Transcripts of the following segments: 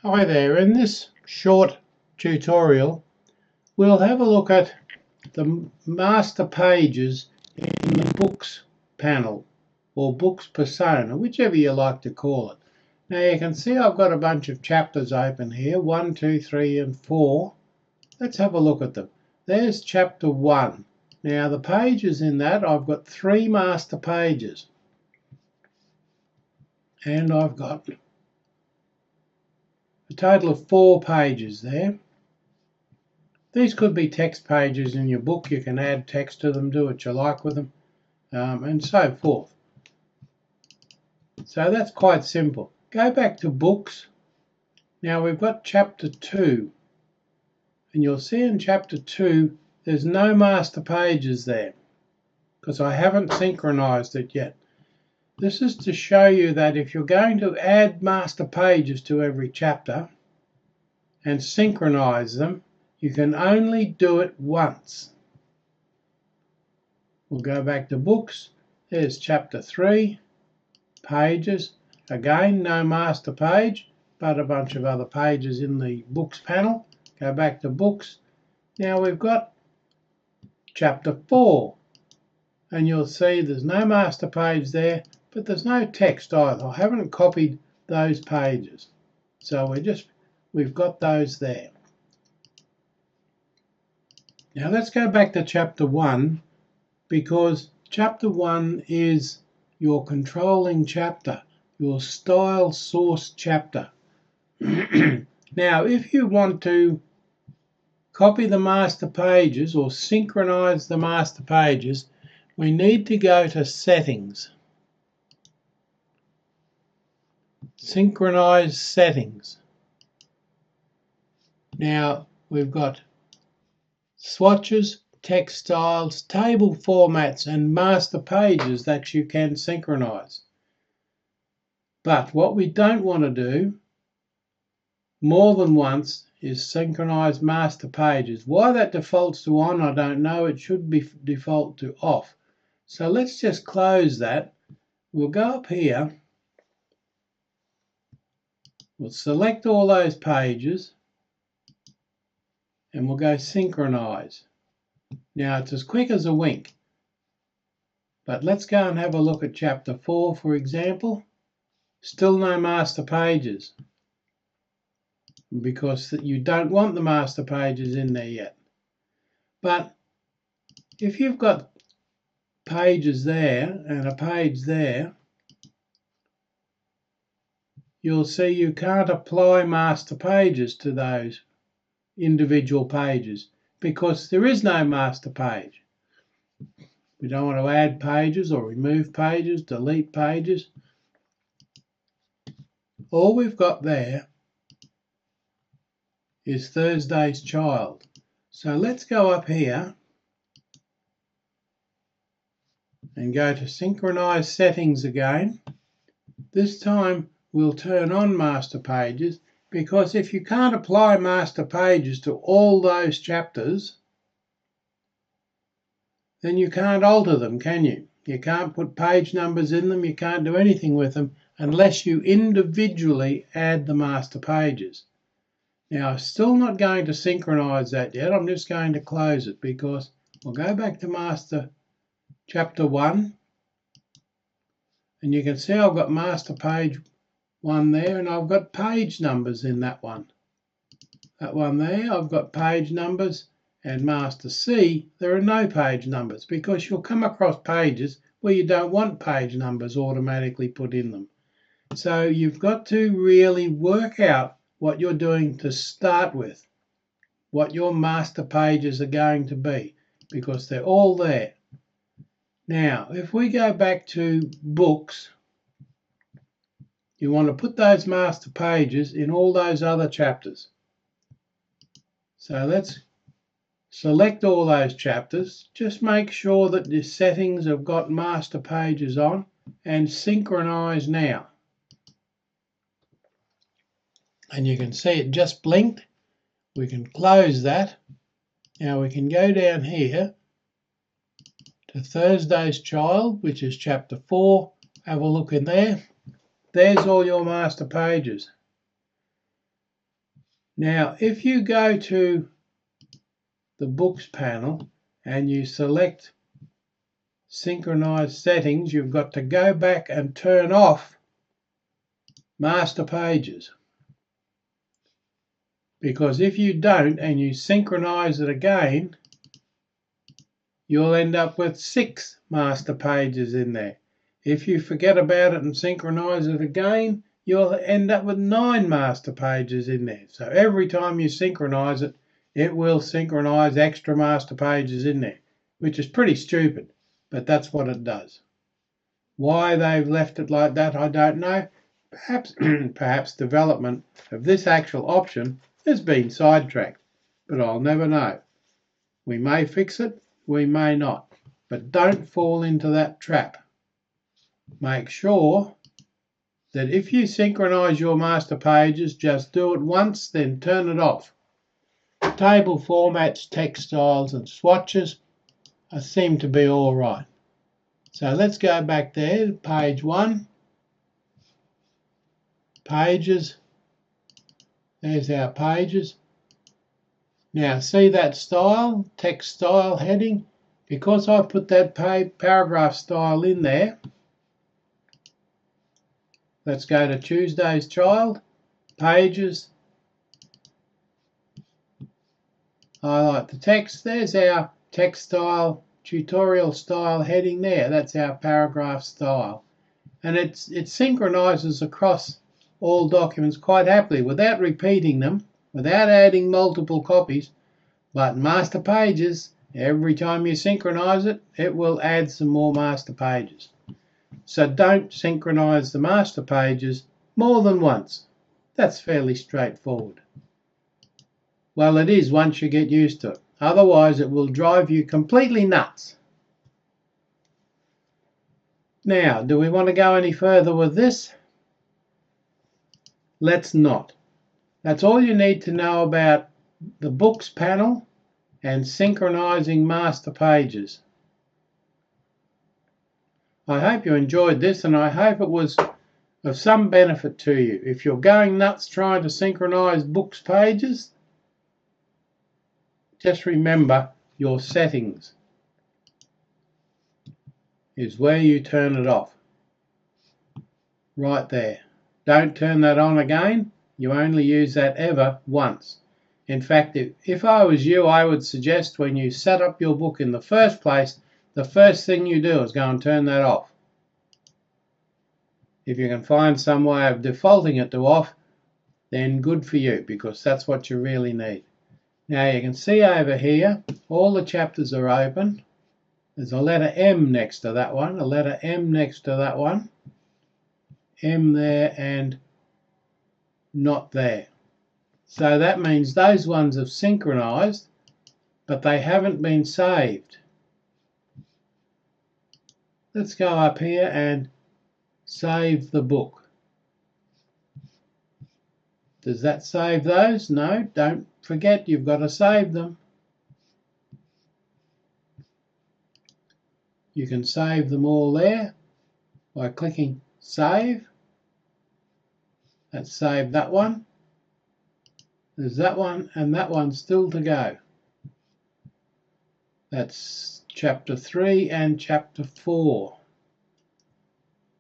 Hi there, in this short tutorial we'll have a look at the master pages in the books panel or books persona, whichever you like to call it. Now you can see I've got a bunch of chapters open here, 1, 2, 3 and 4. Let's have a look at them. There's chapter 1. Now the pages in that, I've got 3 master pages and I've got a total of 4 pages there. These could be text pages in your book. You can add text to them, do what you like with them, and so forth. So that's quite simple. Go back to books. Now we've got chapter 2. And you'll see in chapter 2 there's no master pages there because I haven't synchronized it yet. This is to show you that if you're going to add master pages to every chapter and synchronize them, you can only do it once. We'll go back to books. There's chapter 3, pages. Again, no master page, but a bunch of other pages in the books panel. Go back to books. Now we've got chapter 4, and you'll see there's no master page there, but there's no text either. I haven't copied those pages, so we've got those there. Now let's go back to chapter 1, because chapter 1 is your controlling chapter, your style source chapter. Now if you want to copy the master pages or synchronize the master pages, we need to go to settings. Synchronize settings. Now we've got swatches, text styles, table formats and master pages that you can synchronize. But what we don't want to do more than once is synchronize master pages. Why that defaults to on, I don't know. It should be default to off. So let's just close that. We'll go up here. We'll select all those pages and we'll go synchronize. Now it's as quick as a wink. But let's go and have a look at chapter 4, for example. Still no master pages, because you don't want the master pages in there yet. But if you've got pages there and a page there, you'll see you can't apply master pages to those individual pages because there is no master page. We don't want to add pages or remove pages, delete pages. All we've got there is Thursday's Child. So let's go up here and go to synchronize settings again. This time we'll turn on master pages, because if you can't apply master pages to all those chapters, then you can't alter them, can you? You can't put page numbers in them, you can't do anything with them unless you individually add the master pages. Now I'm still not going to synchronize that yet. I'm just going to close it because we'll go back to master chapter 1 and you can see I've got master page 1 there and I've got page numbers in that one. That one there, I've got page numbers, and master C, there are no page numbers because you'll come across pages where you don't want page numbers automatically put in them. So you've got to really work out what you're doing to start with, what your master pages are going to be, because they're all there. Now, if we go back to books, you want to put those master pages in all those other chapters. So let's select all those chapters. Just make sure that the settings have got master pages on and synchronize now. And you can see it just blinked. We can close that. Now we can go down here to Thursday's Child, which is chapter 4. Have a look in there. There's all your master pages. Now, if you go to the Books panel and you select Synchronize Settings, you've got to go back and turn off Master Pages. Because if you don't and you synchronize it again, you'll end up with 6 master pages in there. If you forget about it and synchronize it again, you'll end up with 9 master pages in there. So every time you synchronize it, it will synchronize extra master pages in there, which is pretty stupid, but that's what it does. Why they've left it like that, I don't know. Perhaps development of this actual option has been sidetracked, but I'll never know. We may fix it, we may not, but don't fall into that trap. Make sure that if you synchronize your master pages, just do it once, then turn it off. Table formats, text styles, and swatches seem to be all right. So let's go back there to page 1. Pages. There's our pages. Now see that style, text style heading? Because I put that paragraph style in there, let's go to Tuesday's Child, Pages, highlight the text. There's our text style, tutorial style heading there. That's our paragraph style. And it synchronizes across all documents quite happily without repeating them, without adding multiple copies. But master pages, every time you synchronize it, it will add some more master pages. So don't synchronize the master pages more than once. That's fairly straightforward. Well, it is once you get used to it. Otherwise, it will drive you completely nuts. Now, do we want to go any further with this? Let's not. That's all you need to know about the Books panel and synchronizing master pages. I hope you enjoyed this, and I hope it was of some benefit to you. If you're going nuts trying to synchronize books pages, just remember your settings is where you turn it off. Right there. Don't turn that on again. You only use that ever once. In fact, if I was you, I would suggest when you set up your book in the first place, the first thing you do is go and turn that off. If you can find some way of defaulting it to off, then good for you, because that's what you really need. Now you can see over here, all the chapters are open. There's a letter M next to that one, a letter M next to that one, M there and not there. So that means those ones have synchronized, but they haven't been saved. Let's go up here and save the book. Does that save those? No, don't forget you've got to save them. You can save them all there by clicking Save. Let's save that one. There's that one, and that one's still to go. That's chapter 3 and chapter 4.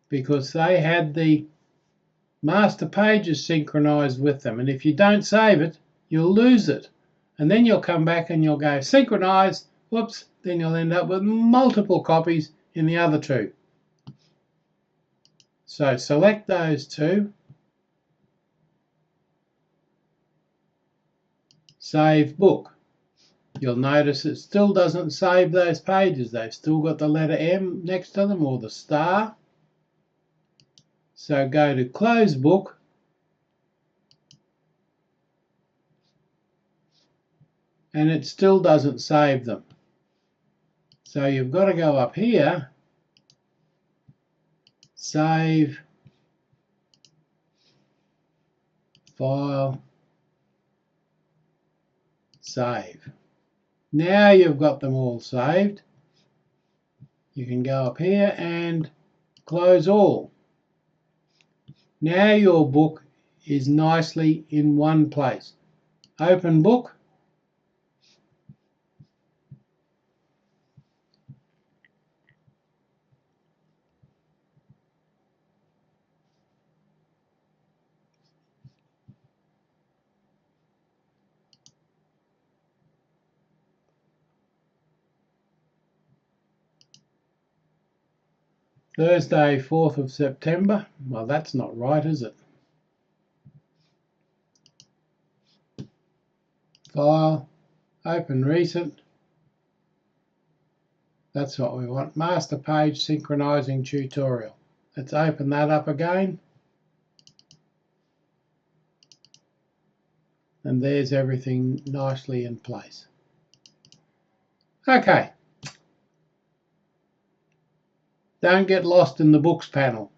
Because they had the master pages synchronized with them. And if you don't save it, you'll lose it. And then you'll come back and you'll go synchronize. Whoops, then you'll end up with multiple copies in the other two. So select those two. Save book. You'll notice it still doesn't save those pages. They've still got the letter M next to them or the star. So go to Close Book. And it still doesn't save them. So you've got to go up here, Save, File, Save. Now you've got them all saved. You can go up here and Close All. Now your book is nicely in one place. Open book. Thursday, 4th of September. Well, that's not right, is it? File, open recent. That's what we want. Master page synchronizing tutorial. Let's open that up again. And there's everything nicely in place. Okay. Don't get lost in the books panel.